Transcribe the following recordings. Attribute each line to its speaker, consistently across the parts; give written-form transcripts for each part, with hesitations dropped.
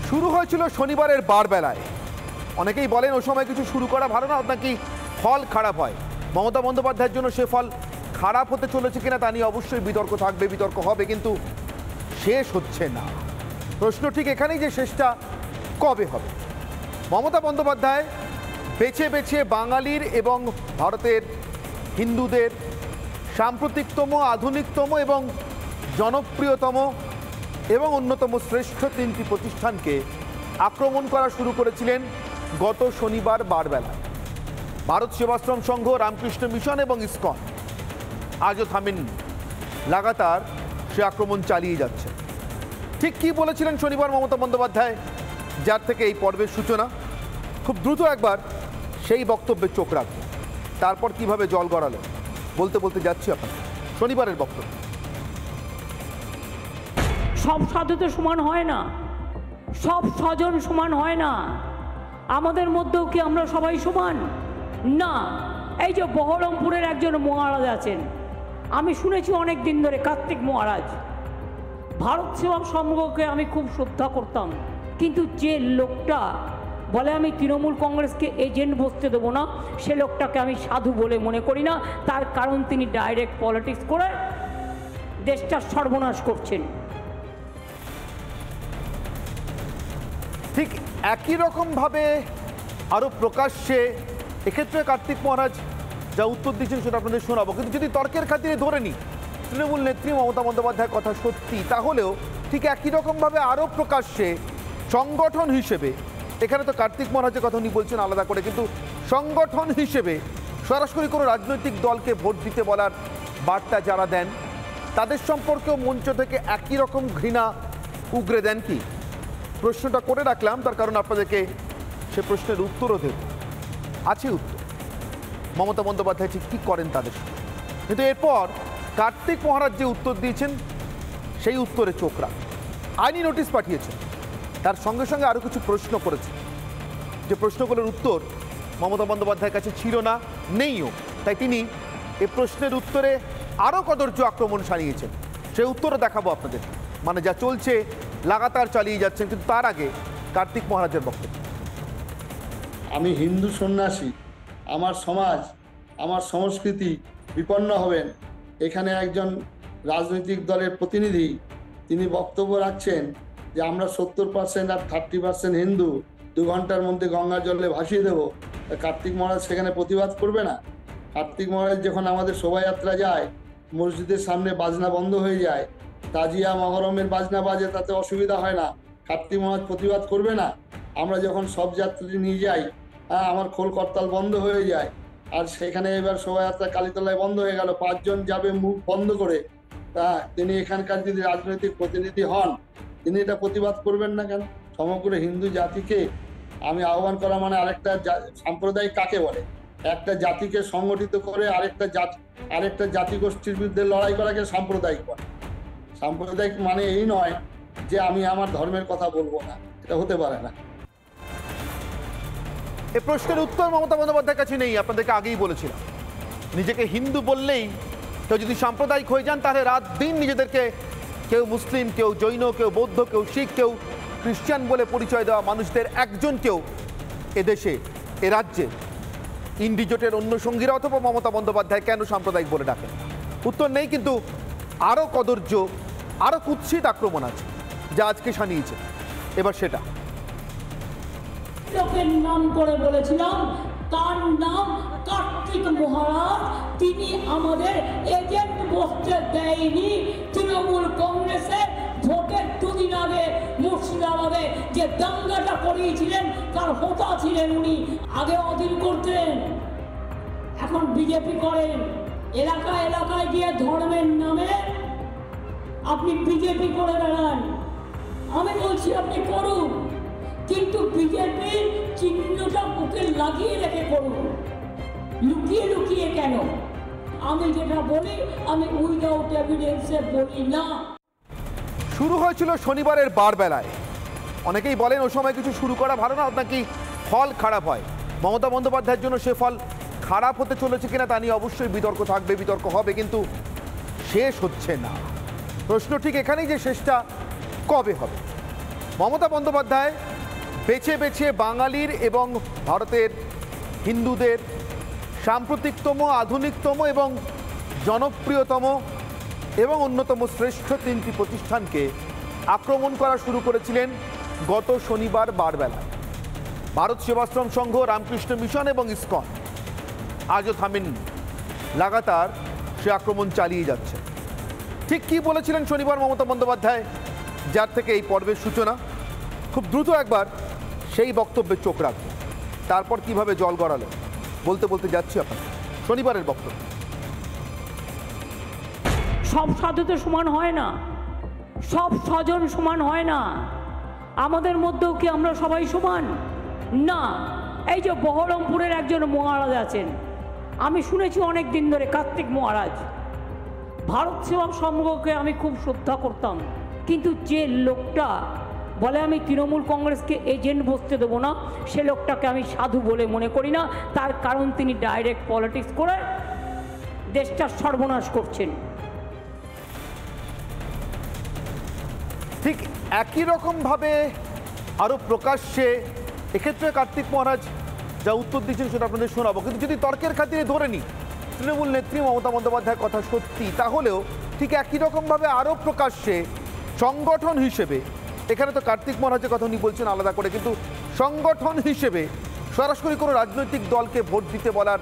Speaker 1: শুরু হয়েছিল শনিবারের বারবেলায়। অনেকেই বলেন ওই সময় কিছু শুরু করা ভালো না, নাকি ফল খারাপ হয়। মমতা বন্দ্যোপাধ্যায়ের জন্য সে ফল খারাপ হতে চলেছে কিনা তা নিয়ে অবশ্যই বিতর্ক থাকবে, বিতর্ক হবে, কিন্তু শেষ হচ্ছে না। প্রশ্ন ঠিক এখানেই যে শেষটা কবে হবে। মমতা বন্দ্যোপাধ্যায় বেছে বেছে বাঙালির এবং ভারতের হিন্দুদের সাম্প্রতিকতম, আধুনিকতম এবং জনপ্রিয়তম এবং অন্যতম শ্রেষ্ঠ তিনটি প্রতিষ্ঠানকে আক্রমণ করা শুরু করেছিলেন গত শনিবার বারবেলায়। ভারত সেবাশ্রম সংঘ, রামকৃষ্ণ মিশন এবং ইসকন আজও থামেননি, লাগাতার সে আক্রমণ চালিয়ে যাচ্ছে। ঠিক কী বলেছিলেন শনিবার মমতা বন্দ্যোপাধ্যায়, যার থেকে এই পর্বের সূচনা? খুব দ্রুত একবার সেই বক্তব্যে চোখ রাখবে, তারপর কিভাবে জল গড়ালো বলতে বলতে যাচ্ছি আপনার শনিবারের বক্তব্য।
Speaker 2: সব সাধু তো সমান হয় না, সব স্বজন সমান হয় না। আমাদের মধ্যেও কি আমরা সবাই সমান? না। এই যে বহরমপুরের একজন মহারাজ আছেন, আমি শুনেছি অনেক দিন ধরে, কার্তিক মহারাজ। ভারত সেবা সংঘকে আমি খুব শ্রদ্ধা করতাম, কিন্তু যে লোকটা বলে আমি তৃণমূল কংগ্রেসকে এজেন্ট বসতে দেবো না, সে লোকটাকে আমি সাধু বলে মনে করি না। তার কারণ তিনি ডাইরেক্ট পলিটিক্স করে দেশটার সর্বনাশ করছেন।
Speaker 1: ঠিক একই রকমভাবে আরও প্রকাশ্যে এক্ষেত্রে কার্তিক মহারাজ যা উত্তর দিচ্ছেন সেটা আপনাদের শোনাবো, কিন্তু যদি তর্কের খাতিরে ধরে নিই তৃণমূল নেত্রী মমতা বন্দ্যোপাধ্যায়ের কথা সত্যি, তাহলেও ঠিক একই রকমভাবে আরও প্রকাশ্যে সংগঠন হিসেবে, এখানে তো কার্তিক মহারাজের কথা উনি বলছেন আলাদা করে, কিন্তু সংগঠন হিসেবে সরাসরি কোনো রাজনৈতিক দলকে ভোট দিতে বলার বার্তা যারা দেন তাদের সম্পর্কেও মঞ্চ থেকে একই রকম ঘৃণা উগরে দেন কি? প্রশ্নটা করে রাখলাম, তার কারণ আপনাদেরকে সে প্রশ্নের উত্তরও দেব, আছে উত্তর। মমতা বন্দ্যোপাধ্যায় ঠিক কী করেন তাদের সঙ্গে, কিন্তু এরপর কার্তিক মহারাজ যে উত্তর দিয়েছেন সেই উত্তরে চোখ রাখ। আইনি নোটিশ পাঠিয়েছেন, তার সঙ্গে সঙ্গে আরও কিছু প্রশ্ন করেছে, যে প্রশ্নগুলোর উত্তর মমতা বন্দ্যোপাধ্যায়ের কাছে ছিল না, নেইও। তাই তিনি এ প্রশ্নের উত্তরে আরও কদর্য আক্রমণ সানিয়েছেন, সেই উত্তরও দেখাবো আপনাদের। মানে যা চলছে লাগাতার চালিয়ে যাচ্ছেন, কিন্তু তার আগে কার্তিক মহারাজের বক্তব্য।
Speaker 3: আমি হিন্দু সন্ন্যাসী, আমার সমাজ, আমার সংস্কৃতি বিপন্ন হবেন। এখানে একজন রাজনৈতিক দলের প্রতিনিধি তিনি বক্তব্য রাখছেন যে আমরা 70% আর 30% হিন্দু 2 ঘন্টার মধ্যে গঙ্গা জলে ভাসিয়ে দেবো। কার্তিক মহারাজ সেখানে প্রতিবাদ করবে না? কার্তিক মহারাজ যখন আমাদের শোভাযাত্রা যায়, মসজিদের সামনে বাজনা বন্ধ হয়ে যায়, তাজিয়া মহরমের বাজনা বাজে, তাতে অসুবিধা হয় না, কার্তিক মহারাজ প্রতিবাদ করবে না? আমরা যখন সব যাত্রী নিয়ে যাই, আমার খোল করতাল বন্ধ হয়ে যায়, আর সেখানে এবার শোভাযাত্রা কালীতলায় বন্ধ হয়ে গেল, 5 জন যাবে মুখ বন্ধ করে, তিনি এখানকার যদি রাজনৈতিক প্রতিনিধি হন, তিনি এটা প্রতিবাদ করবেন না কেন? সমগ্র হিন্দু জাতিকে আমি আহ্বান করা মানে আরেকটা সাম্প্রদায়িক কাকে বলে? একটা জাতিকে সংগঠিত করে আরেকটা জাতিগোষ্ঠীর বিরুদ্ধে লড়াই করাকে সাম্প্রদায়িক বলে। সাম্প্রদায়িক মানে এই নয় যে আমি আমার ধর্মের কথা বলবো না, এটা হতে পারে না।
Speaker 1: এ প্রশ্নের উত্তর মমতা বন্দ্যোপাধ্যায়ের কাছে নেই। আপনাদেরকে আগেই বলেছিলাম, নিজেকে হিন্দু বললেই কেউ যদি সাম্প্রদায়িক হয়ে যান, তাহলে রাত দিন নিজেদেরকে কেউ মুসলিম, কেউ জৈন, কেউ বৌদ্ধ, কেউ শিখ, কেউ খ্রিস্টান বলে পরিচয় দেওয়া মানুষদের একজনকেও এদেশে, এ রাজ্যে ইন্ডিজোটের অন্য সঙ্গীরা অথবা মমতা বন্দ্যোপাধ্যায় কেন সাম্প্রদায়িক বলে ডাকেন? উত্তর নেই, কিন্তু আরও কদর্য, আরও কুৎসিত আক্রমণ আছে যা আজকে সানিয়েছে। এবার সেটা
Speaker 2: লোকের নাম করে বলেছিলাম, তার নাম কার্তিক মহারাজ। তিনি আমাদের এজেন্ট বসতে দেয়নি। তৃণমূল কংগ্রেসের ভোটের 2 দিন আগে মুর্শিদাবাদে যে দাঙ্গাটা করিয়েছিলেন, তার হোতা ছিলেন উনি। আগে অধীন করতেন, এখন বিজেপি করেন। এলাকায় এলাকায় গিয়ে ধর্মের নামে আপনি বিজেপি করে বেড়ান। আমি বলছি আপনি করুন, কিন্তু বিজেপির চিহ্নটা বুকে লাগিয়ে রেখে করুন, লুকিয়ে লুকিয়ে কেন? আমি যেটা বলি, আমি উইদাউট এভিডেন্সে বলি না।
Speaker 1: শুরু হয়েছিল শনিবারের বারবেলায়। অনেকেই বলেন ওই সময় কিছু শুরু করা ভালো না, নাকি ফল খারাপ হয়। মমতা বন্দ্যোপাধ্যায়ের জন্য সে ফল খারাপ হতে চলেছে কিনা তা নিয়ে অবশ্যই বিতর্ক থাকবে, বিতর্ক হবে, কিন্তু শেষ হচ্ছে না। প্রশ্ন ঠিক এখানেই যে শেষটা কবে হবে। মমতা বন্দ্যোপাধ্যায় বেছে বেছে বাঙালির এবং ভারতের হিন্দুদের সাম্প্রতিকতম, আধুনিকতম এবং জনপ্রিয়তম এবং অন্যতম শ্রেষ্ঠ তিনটি প্রতিষ্ঠানকে আক্রমণ করা শুরু করেছিলেন গত শনিবার বারবেলা। ভারত সেবাশ্রম সংঘ, রামকৃষ্ণ মিশন এবং ইসকন আজও থামেননি, লাগাতার সে আক্রমণ চালিয়ে যাচ্ছে। ঠিক কি বলেছিলেন শনিবার মমতা বন্দ্যোপাধ্যায়, যার থেকে এই পর্বের সূচনা? খুব দ্রুত একবার সেই বক্তব্যে চোখ রাখবে, তারপর কিভাবে জল গড়ালো বলতে বলতে যাচ্ছি আপনার শনিবারের বক্তব্য।
Speaker 2: সব সাধু তো সমান হয় না, সব স্বজন সমান হয় না। আমাদের মধ্যেও কি আমরা সবাই সমান? না। এই যে বহরমপুরের একজন মহারাজ আছেন, আমি শুনেছি অনেক দিন ধরে, কার্তিক মহারাজ। ভারত সেবা সংঘকে আমি খুব শ্রদ্ধা করতাম, কিন্তু যে লোকটা বলে আমি তৃণমূল কংগ্রেসকে এজেন্ট বসতে দেবো না, সে লোকটাকে আমি সাধু বলে মনে করি না। তার কারণ তিনি ডাইরেক্ট পলিটিক্স করে দেশটা সর্বনাশ করছেন।
Speaker 1: ঠিক একই রকমভাবে আরও প্রকাশ্যে এক্ষেত্রে কার্তিক মহারাজ যা উত্তর দিচ্ছেন সেটা আপনাদের শোনাবো, কিন্তু যদি তর্কের খাতিরে ধরে নিই তৃণমূল নেত্রী মমতা বন্দ্যোপাধ্যায়ের কথা সত্যি, তাহলেও ঠিক একই রকমভাবে আরও প্রকাশ্যে সংগঠন হিসেবে, এখানে তো কার্তিক মহারাজের কথা উনি বলছেন আলাদা করে, কিন্তু সংগঠন হিসেবে সরাসরি কোনো রাজনৈতিক দলকে ভোট দিতে বলার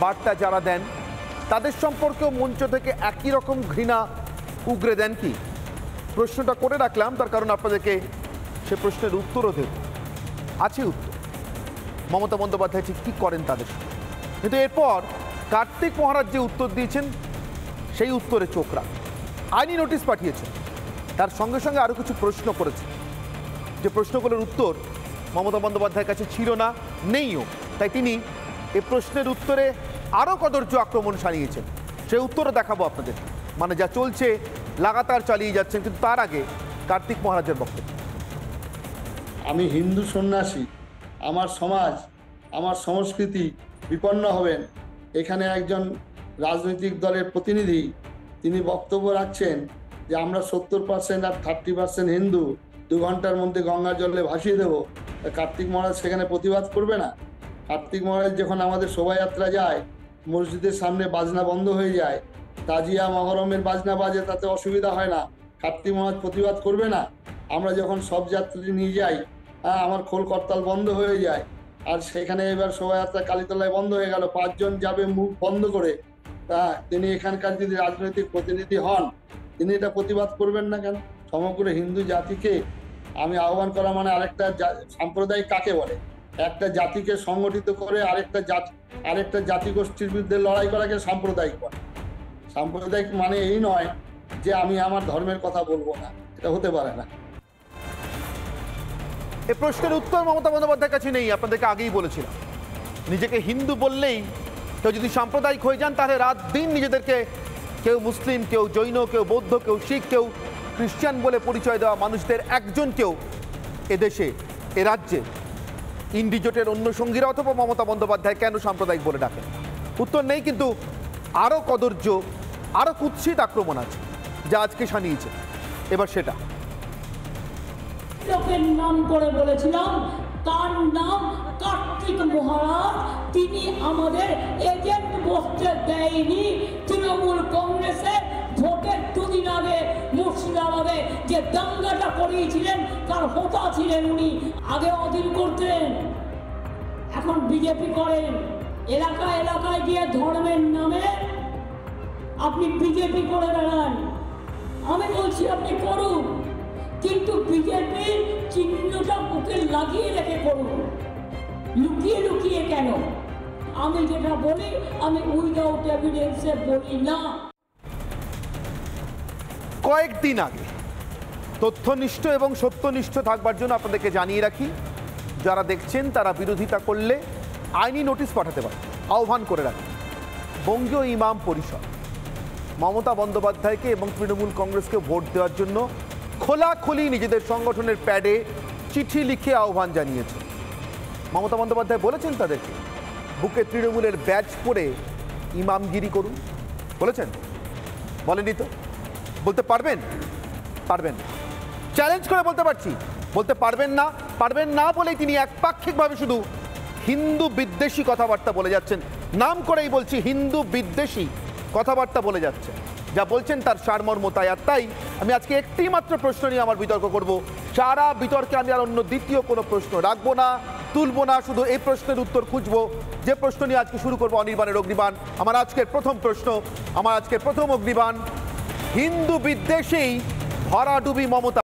Speaker 1: বার্তা যারা দেন তাদের সম্পর্কেও মঞ্চ থেকে একই রকম ঘৃণা উগরে দেন কি? প্রশ্নটা করে রাখলাম, তার কারণ আপনাদেরকে সে প্রশ্নের উত্তরও দেব, আছে উত্তর। মমতা বন্দ্যোপাধ্যায় ঠিক কী করেন তাদের সঙ্গে, কিন্তু এরপর কার্তিক মহারাজ যে উত্তর দিয়েছেন সেই উত্তরে চোখ রাখ। আইনি নোটিশ পাঠিয়েছেন, তার সঙ্গে সঙ্গে আরও কিছু প্রশ্ন করেছে, যে প্রশ্নগুলোর উত্তর মমতা বন্দ্যোপাধ্যায়ের কাছে ছিল না, নেইও, তাই তিনি এ প্রশ্নের উত্তরে আরও কদর্য আক্রমণ সানিয়েছেন। সেই উত্তরও দেখাবো আপনাদের, মানে যা চলছে লাগাতার চালিয়ে যাচ্ছেন। কিন্তু তার আগে কার্তিক মহারাজের বক্তব্য।
Speaker 3: আমি হিন্দু সন্ন্যাসী, আমার সমাজ, আমার সংস্কৃতি বিপন্ন হবেন। এখানে একজন রাজনৈতিক দলের প্রতিনিধি তিনি বক্তব্য রাখছেন যে আমরা 70% আর 30% হিন্দু 2 ঘন্টার মধ্যে গঙ্গা জলে ভাসিয়ে দেবো। কার্তিক মহারাজ সেখানে প্রতিবাদ করবে না? কার্তিক মহারাজ যখন আমাদের শোভাযাত্রা যায়, মসজিদের সামনে বাজনা বন্ধ হয়ে যায়, তাজিয়া মহরমের বাজনা বাজে, তাতে অসুবিধা হয় না, কার্তিক মহারাজ প্রতিবাদ করবে না? আমরা যখন সব যাত্রী নিয়ে যাই, আমার খোল করতাল বন্ধ হয়ে যায়, আর সেখানে এবার শোভাযাত্রা কালীতলায় বন্ধ হয়ে গেল, 5 জন যাবে মুখ বন্ধ করে, তিনি এখানকার যদি রাজনৈতিক প্রতিনিধি হন, তিনি এটা প্রতিবাদ করবেন না কেন? সমগ্র হিন্দু জাতিকে আমি আহ্বান করা মানে আরেকটা সাম্প্রদায়িক কাকে বলে? একটা জাতিকে সংগঠিত করে আরেকটা জাতিগোষ্ঠীর বিরুদ্ধে লড়াই করাকে সাম্প্রদায়িক বলে। সাম্প্রদায়িক মানে এই নয় যে আমি আমার ধর্মের কথা বলবো না, এটা হতে পারে না।
Speaker 1: এ প্রশ্নের উত্তর মমতা বন্দ্যোপাধ্যায়ের কাছে নেই, আপনাদেরকে আগেই বলেছিলাম। নিজেকে হিন্দু বললেই কেউ যদি সাম্প্রদায়িক হয়ে যান, তাহলে রাত দিন নিজেদেরকে কেউ মুসলিম, কেউ জৈন, কেউ বৌদ্ধ, কেউ শিখ, কেউ খ্রিস্টান বলে পরিচয় দেওয়া মানুষদের একজনকেও এদেশে, এ রাজ্যে ইন্ডিজোটের অন্য সঙ্গীরা অথবা মমতা বন্দ্যোপাধ্যায় কেন সাম্প্রদায়িক বলে ডাকেন? উত্তর নেই, কিন্তু আরও কদর্য, আরও কুৎসিত আক্রমণ আছে যা আজকে সানিয়েছে। এবার সেটা
Speaker 2: লোকের নাম করে বলেছিলাম, তার নাম কার্তিক মহারাজ। তিনি আমাদের এজেন্ট বসতে দেয়নি। তৃণমূল কংগ্রেসের ভোটের 2 দিন আগে মুর্শিদাবাদে যে দাঙ্গাটা করিয়েছিলেন, তার হোতা ছিলেন উনি। আগে অধীন করতেন, এখন বিজেপি করেন। এলাকায় এলাকায় গিয়ে ধর্মের নামে আপনি বিজেপি করে বেড়ান। আমি বলছি আপনি করুন, কিন্তু বিজেপির চিহ্নটা বুকে লাগিয়ে রেখে করুন, লুকিয়ে লুকিয়ে কেন? আমি যেটা বলি, আমি উইদাউট এভিডেন্সে বলি না।
Speaker 1: কয়েকদিন আগে তথ্যনিষ্ঠ এবং সত্যনিষ্ঠ থাকবার জন্য আপনাদেরকে জানিয়ে রাখি, যারা দেখছেন তারা বিরোধিতা করলে আইনি নোটিশ পাঠাতে পারে, আহ্বান করে রাখি। বঙ্গীয় ইমাম পরিষদ মমতা বন্দ্যোপাধ্যায়কে এবং তৃণমূল কংগ্রেসকে ভোট দেওয়ার জন্য খোলাখুলি নিজেদের সংগঠনের প্যাডে চিঠি লিখে আহ্বান জানিয়েছে। মমতা বন্দ্যোপাধ্যায় বলেছেন তাদেরকে বুকে তৃণমূলের ব্যাজ পরে ইমামগিরি করুন, বলেছেন? বলেনি তো? বলতে পারবেন? পারবেন। চ্যালেঞ্জ করে বলতে পারছি, বলতে পারবেন না বলেই তিনি একপাক্ষিকভাবে শুধু হিন্দু বিদ্বেষী কথাবার্তা বলে যাচ্ছেন। নাম করেই বলছি, হিন্দু বিদ্বেষী কথাবার্তা বলে যাচ্ছে। যা বলছেন তার সারমর্ম তাই। আর তাই আমি আজকে একটি মাত্র প্রশ্ন নিয়ে আমার বিতর্ক করব। সারা বিতর্কে আমি আর অন্য দ্বিতীয় কোনো প্রশ্ন রাখবো না, তুলবো না, শুধু এই প্রশ্নের উত্তর খুঁজবো। যে প্রশ্ন নিয়ে আজকে শুরু করবো অনির্বাণের অগ্নিবাণ। আমার আজকের প্রথম প্রশ্ন, আমার আজকের প্রথম অগ্নিবাণ, হিন্দু বিদ্বেষেই ভরাডুবি মমতা।